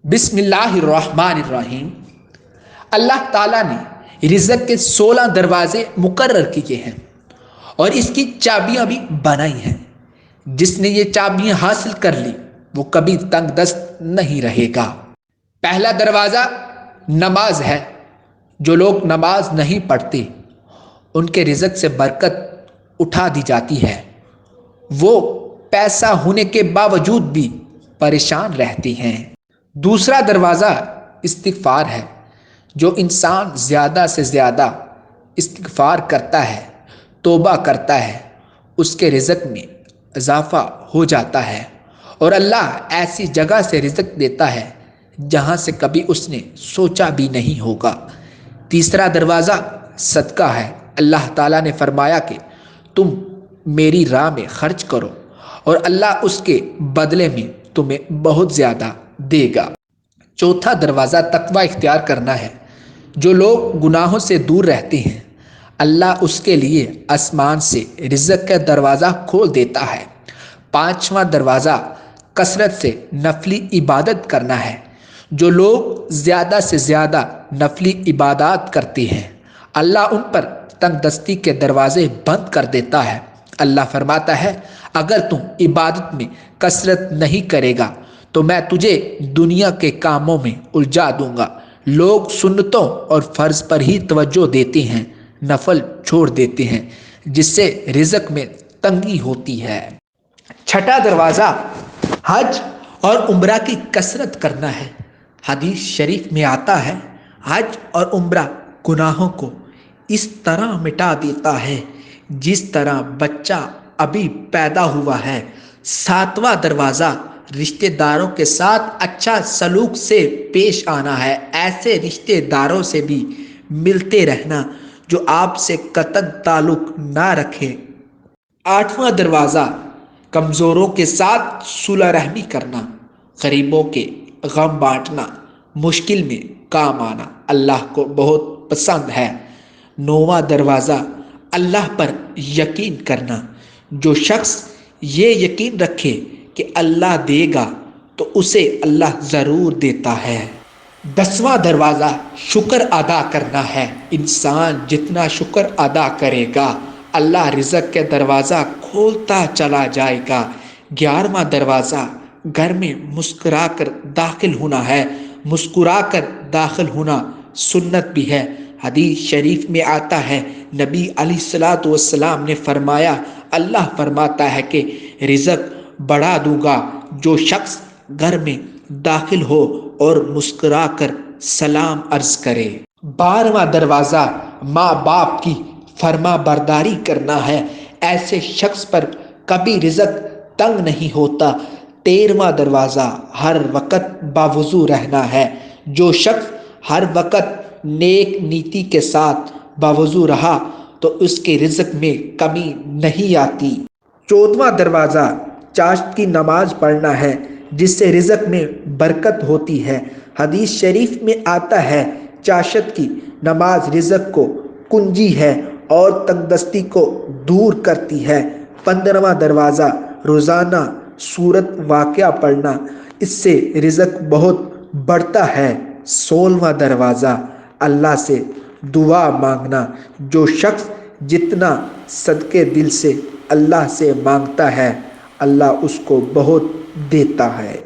بسم اللہ الرحمن الرحیم۔ اللہ تعالیٰ نے رزق کے 16 دروازے مقرر کیے ہیں اور اس کی چابیاں بھی بنائی ہیں۔ جس نے یہ چابیاں حاصل کر لی وہ کبھی تنگ دست نہیں رہے گا۔ پہلا دروازہ نماز ہے۔ جو لوگ نماز نہیں پڑھتے ان کے رزق سے برکت اٹھا دی جاتی ہے۔ وہ پیسہ ہونے کے باوجود بھی پریشان رہتی ہیں۔ دوسرا دروازہ استغفار ہے۔ جو انسان زیادہ سے زیادہ استغفار کرتا ہے، توبہ کرتا ہے، اس کے رزق میں اضافہ ہو جاتا ہے اور اللہ ایسی جگہ سے رزق دیتا ہے جہاں سے کبھی اس نے سوچا بھی نہیں ہوگا۔ تیسرا دروازہ صدقہ ہے۔ اللہ تعالیٰ نے فرمایا کہ تم میری راہ میں خرچ کرو اور اللہ اس کے بدلے میں تمہیں بہت زیادہ دے گا۔ چوتھا دروازہ تقوی اختیار کرنا ہے۔ جو لوگ گناہوں سے دور رہتے ہیں اللہ اس کے لیے آسمان سے رزق کا دروازہ کھول دیتا ہے۔ پانچواں دروازہ کثرت سے نفلی عبادت کرنا ہے۔ جو لوگ زیادہ سے زیادہ نفلی عبادات کرتے ہیں اللہ ان پر تنگ دستی کے دروازے بند کر دیتا ہے۔ اللہ فرماتا ہے اگر تم عبادت میں کثرت نہیں کرے گا تو میں تجھے دنیا کے کاموں میں الجھا دوں گا۔ لوگ سنتوں اور فرض پر ہی توجہ دیتے ہیں، نفل چھوڑ دیتے ہیں جس سے رزق میں تنگی ہوتی ہے۔ چھٹا دروازہ حج اور عمرہ کی کثرت کرنا ہے۔ حدیث شریف میں آتا ہے حج اور عمرہ گناہوں کو اس طرح مٹا دیتا ہے جس طرح بچہ ابھی پیدا ہوا ہے۔ ساتواں دروازہ رشتہ داروں کے ساتھ اچھا سلوک سے پیش آنا ہے۔ ایسے رشتہ داروں سے بھی ملتے رہنا جو آپ سے قطعاً تعلق نہ رکھے۔ آٹھواں دروازہ کمزوروں کے ساتھ صلح رحمی کرنا، غریبوں کے غم بانٹنا، مشکل میں کام آنا اللہ کو بہت پسند ہے۔ نوواں دروازہ اللہ پر یقین کرنا۔ جو شخص یہ یقین رکھے کہ اللہ دے گا تو اسے اللہ ضرور دیتا ہے۔ 10واں دروازہ شکر ادا کرنا ہے۔ انسان جتنا شکر ادا کرے گا اللہ رزق کے دروازہ کھولتا چلا جائے گا۔ 11واں دروازہ گھر میں مسکرا کر داخل ہونا ہے۔ مسکرا کر داخل ہونا سنت بھی ہے۔ حدیث شریف میں آتا ہے نبی علیہ الصلوۃ والسلام نے فرمایا اللہ فرماتا ہے کہ رزق بڑھا دوں گا جو شخص گھر میں داخل ہو اور مسکرا کر سلام عرض کرے۔ 12واں دروازہ ماں باپ کی فرما برداری کرنا ہے۔ ایسے شخص پر کبھی رزق تنگ نہیں ہوتا۔ 13واں دروازہ ہر وقت باوضو رہنا ہے۔ جو شخص ہر وقت نیک نیتی کے ساتھ باوضو رہا تو اس کے رزق میں کمی نہیں آتی۔ 14واں دروازہ چاشت کی نماز پڑھنا ہے جس سے رزق میں برکت ہوتی ہے۔ حدیث شریف میں آتا ہے چاشت کی نماز رزق کو کنجی ہے اور تنگ دستی کو دور کرتی ہے۔ 15واں دروازہ روزانہ سورت واقعہ پڑھنا، اس سے رزق بہت بڑھتا ہے۔ 16واں دروازہ اللہ سے دعا مانگنا۔ جو شخص جتنا صدقے دل سے اللہ سے مانگتا ہے اللہ اس کو بہت دیتا ہے۔